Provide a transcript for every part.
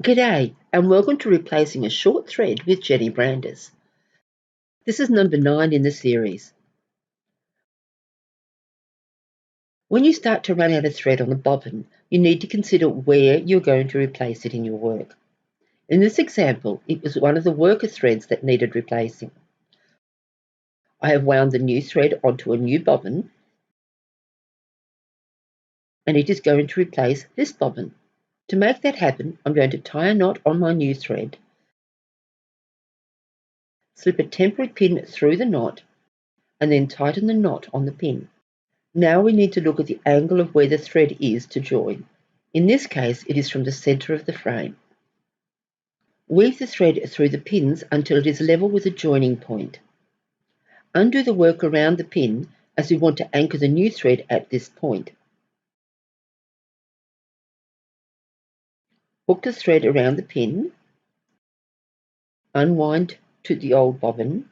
G'day and welcome to Replacing a Short Thread with Jenny Brandis. This is number 9 in the series. When you start to run out of thread on a bobbin, you need to consider where you're going to replace it in your work. In this example, it was one of the worker threads that needed replacing. I have wound the new thread onto a new bobbin and it is going to replace this bobbin. To make that happen, I'm going to tie a knot on my new thread, slip a temporary pin through the knot and then tighten the knot on the pin. Now we need to look at the angle of where the thread is to join. In this case, it is from the centre of the frame. Weave the thread through the pins until it is level with the joining point. Undo the work around the pin as we want to anchor the new thread at this point. Hook the thread around the pin, unwind to the old bobbin,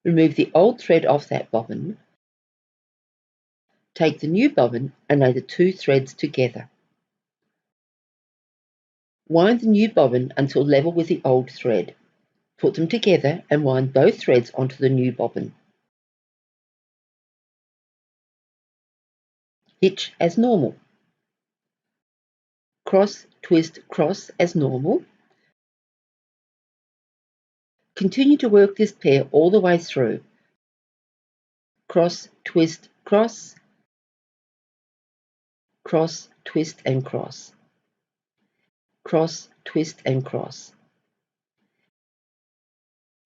remove the old thread off that bobbin, take the new bobbin and lay the two threads together. Wind the new bobbin until level with the old thread. Put them together and wind both threads onto the new bobbin. Hitch as normal. Cross, twist, cross as normal. Continue to work this pair all the way through. Cross, twist, cross, cross, twist and cross. Cross, twist and cross.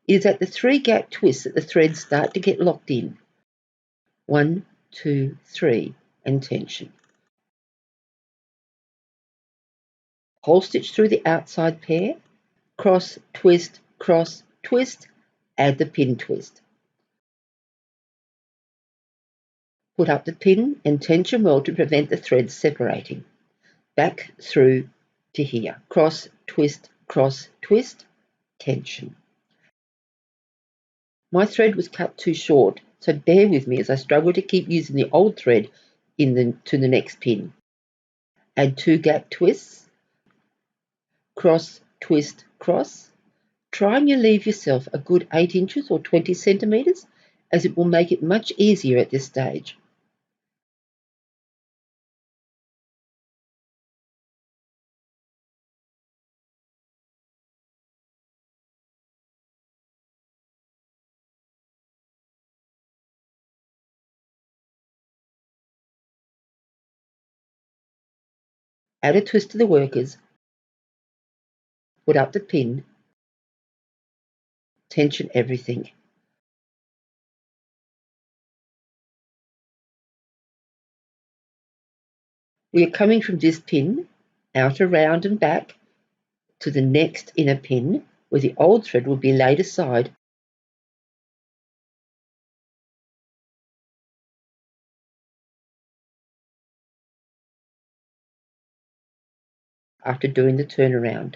It is at the 3 gap twists that the threads start to get locked in. 1, 2, 3 and tension. Hole stitch through the outside pair, cross, twist, add the pin twist. Put up the pin and tension well to prevent the threads separating. Back through to here. Cross, twist, tension. My thread was cut too short, so bear with me as I struggle to keep using the old thread to the next pin. Add 2 gap twists, cross, twist, cross. Try and you leave yourself a good 8 inches or 20 centimetres, as it will make it much easier at this stage. Add a twist to the workers, put up the pin, tension everything. We are coming from this pin, out around and back, to the next inner pin, where the old thread will be laid aside after doing the turnaround.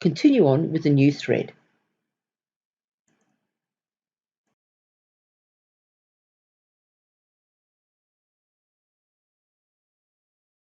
Continue on with the new thread.